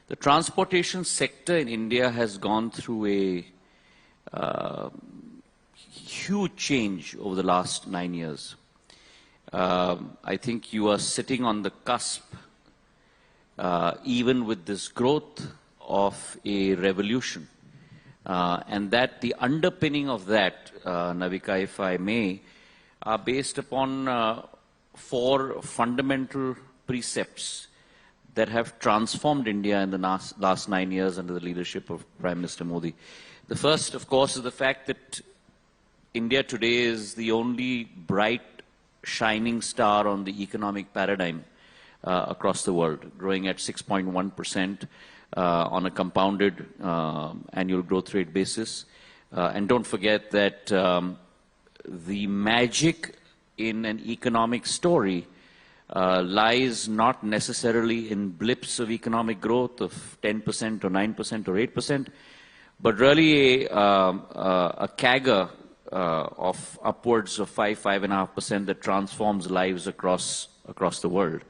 The transportation sector in India has gone through a huge change over the last 9 years. I think you are sitting on the cusp, even with this growth, of a revolution. And that the underpinning of that, Navika, if I may, are based upon 4 fundamental precepts that have transformed India in the last 9 years under the leadership of Prime Minister Modi. The first, of course, is the fact that India today is the only bright, shining star on the economic paradigm across the world, growing at 6.1% on a compounded annual growth rate basis. And don't forget that the magic in an economic story lies not necessarily in blips of economic growth of 10% or 9% or 8%, but really a CAGR of upwards of 5.5% that transforms lives across the world.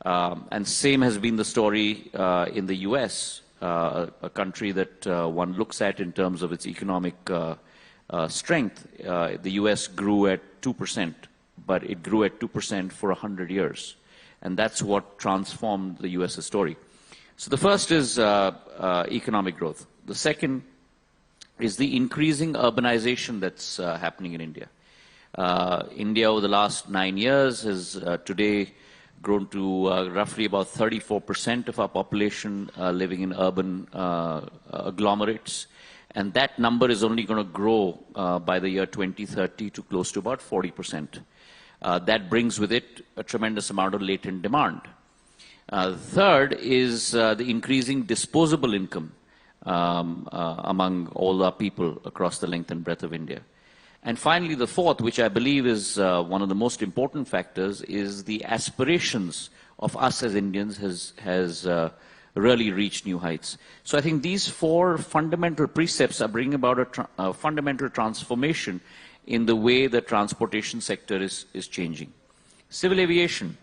And same has been the story in the US, a country that one looks at in terms of its economic strength. The US grew at 2%, but it grew at 2% for 100 years. And that's what transformed the US's story. So the first is economic growth. The second is the increasing urbanization that's happening in India. India over the last 9 years has today grown to roughly about 34% of our population living in urban agglomerates. And that number is only going to grow by the year 2030 to close to about 40%. That brings with it a tremendous amount of latent demand. Third is the increasing disposable income among all our people across the length and breadth of India. And finally, the fourth, which I believe is one of the most important factors, is the aspirations of us as Indians has really reached new heights. So I think these 4 fundamental precepts are bringing about a fundamental transformation in the way the transportation sector is changing. Civil aviation,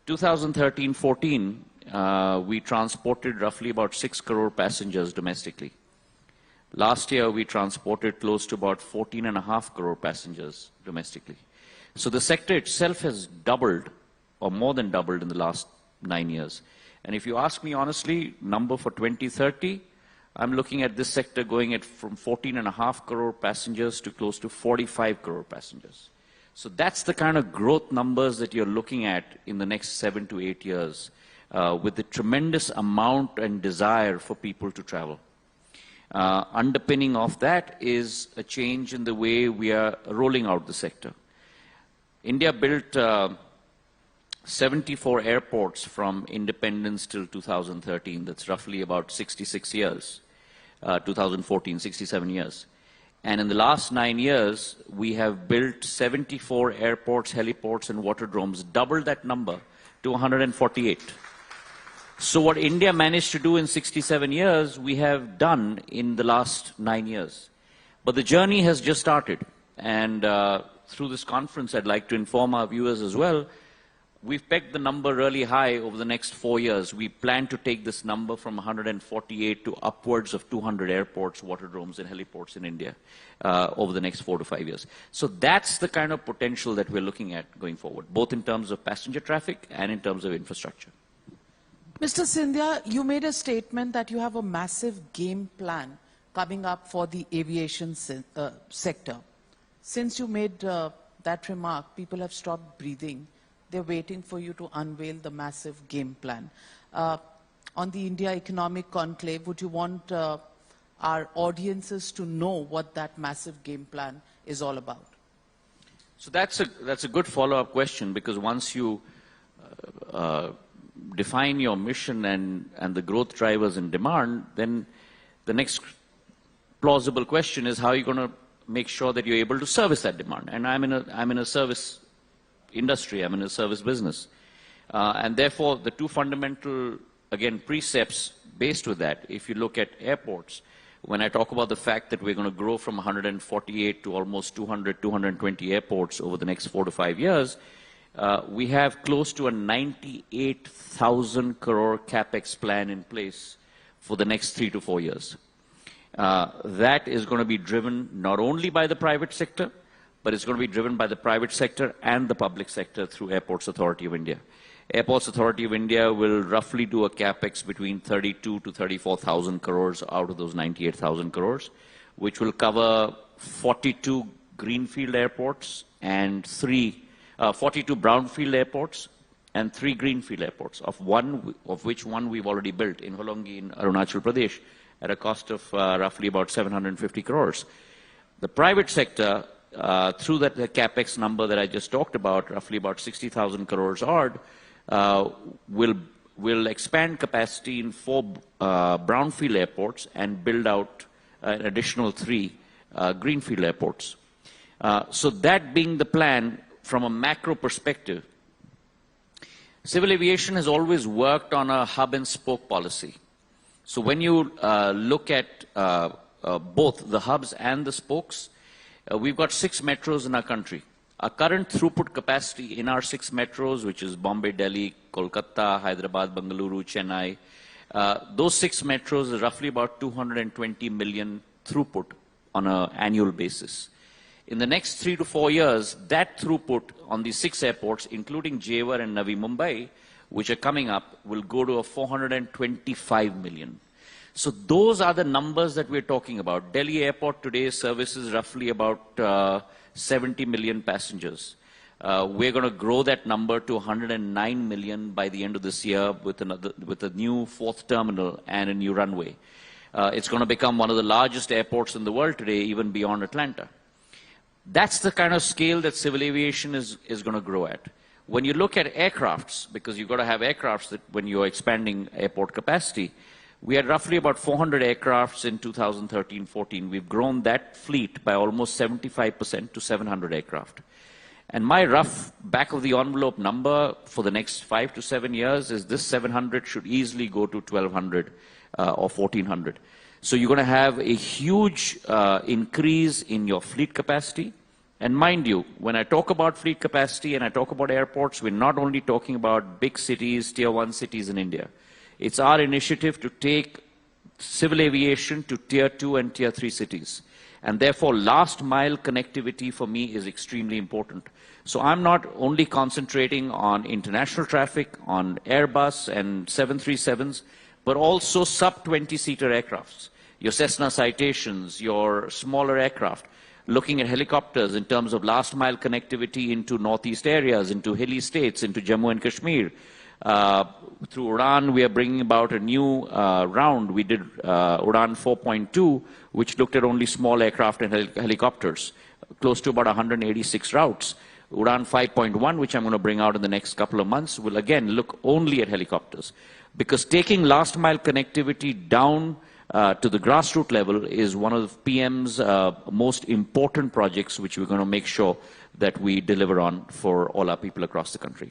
2013-14, we transported roughly about 6 crore passengers domestically. Last year, we transported close to about 14.5 crore passengers domestically. So the sector itself has doubled, or more than doubled, in the last 9 years. And if you ask me honestly, number for 2030, I'm looking at this sector going at from 14.5 crore passengers to close to 45 crore passengers. So that's the kind of growth numbers that you're looking at in the next 7 to 8 years, with the tremendous amount and desire for people to travel. Underpinning of that is a change in the way we are rolling out the sector. India built 74 airports from independence till 2013. That's roughly about 66 years. 2014, 67 years. And in the last 9 years, we have built 74 airports, heliports, and waterdromes, doubled that number to 148. So what India managed to do in 67 years, we have done in the last 9 years. But the journey has just started. And through this conference, I'd like to inform our viewers as well, we've pegged the number really high over the next 4 years. We plan to take this number from 148 to upwards of 200 airports, waterdromes, and heliports in India over the next 4 to 5 years. So that's the kind of potential that we're looking at going forward, both in terms of passenger traffic and in terms of infrastructure. Mr. Scindia, you made a statement that you have a massive game plan coming up for the aviation sector. Since you made that remark, people have stopped breathing. They're waiting for you to unveil the massive game plan. On the India Economic Conclave, would you want our audiences to know what that massive game plan is all about? So that's a good follow-up question, because once you define your mission and the growth drivers and demand, then the next plausible question is how are you going to make sure that you're able to service that demand? And I'm in a service industry, I'm in a service business. And therefore, the 2 fundamental, again, precepts based with that, if you look at airports, when I talk about the fact that we're going to grow from 148 to almost 200, 220 airports over the next 4 to 5 years, we have close to a 98,000 crore capex plan in place for the next 3 to 4 years. That is going to be driven not only by the private sector, but it's going to be driven by the private sector and the public sector through Airports Authority of India. Airports Authority of India will roughly do a capex between 32 to 34,000 crores out of those 98,000 crores, which will cover 42 greenfield airports and 42 brownfield airports and 3 greenfield airports, of which one we've already built in Holongi in Arunachal Pradesh at a cost of roughly about 750 crores. The private sector, through the capex number that I just talked about, roughly about 60,000 crores odd, will expand capacity in 4 brownfield airports and build out an additional 3 greenfield airports. So that being the plan from a macro perspective, civil aviation has always worked on a hub and spoke policy. So when you look at both the hubs and the spokes, we've got 6 metros in our country. Our current throughput capacity in our 6 metros, which is Bombay, Delhi, Kolkata, Hyderabad, Bengaluru, Chennai, those 6 metros is roughly about 220 million throughput on an annual basis. In the next 3 to 4 years, that throughput on these 6 airports, including Jewar and Navi Mumbai, which are coming up, will go to a 425 million. So those are the numbers that we're talking about. Delhi Airport today services roughly about 70 million passengers. We're going to grow that number to 109 million by the end of this year with a new 4th terminal and a new runway. It's going to become one of the largest airports in the world today, even beyond Atlanta. That's the kind of scale that civil aviation is going to grow at. When you look at aircrafts, because you've got to have aircrafts that when you're expanding airport capacity, we had roughly about 400 aircrafts in 2013-14. We've grown that fleet by almost 75% to 700 aircraft. And my rough back-of-the-envelope number for the next 5 to 7 years is this 700 should easily go to 1,200 or 1,400. So you're going to have a huge increase in your fleet capacity. And mind you, when I talk about fleet capacity and I talk about airports, we're not only talking about big cities, tier 1 cities in India. It's our initiative to take civil aviation to tier 2 and tier 3 cities. And therefore, last mile connectivity for me is extremely important. So I'm not only concentrating on international traffic, on Airbus and 737s, but also sub-20-seater aircrafts. Your Cessna Citations, your smaller aircraft, looking at helicopters in terms of last mile connectivity into northeast areas, into hilly states, into Jammu and Kashmir. Through Udan, we are bringing about a new round. We did Udan 4.2, which looked at only small aircraft and helicopters, close to about 186 routes. Udan 5.1, which I'm going to bring out in the next couple of months, will again look only at helicopters. Because taking last mile connectivity down to the grassroots level is one of the PM's most important projects, which we're going to make sure that we deliver on for all our people across the country.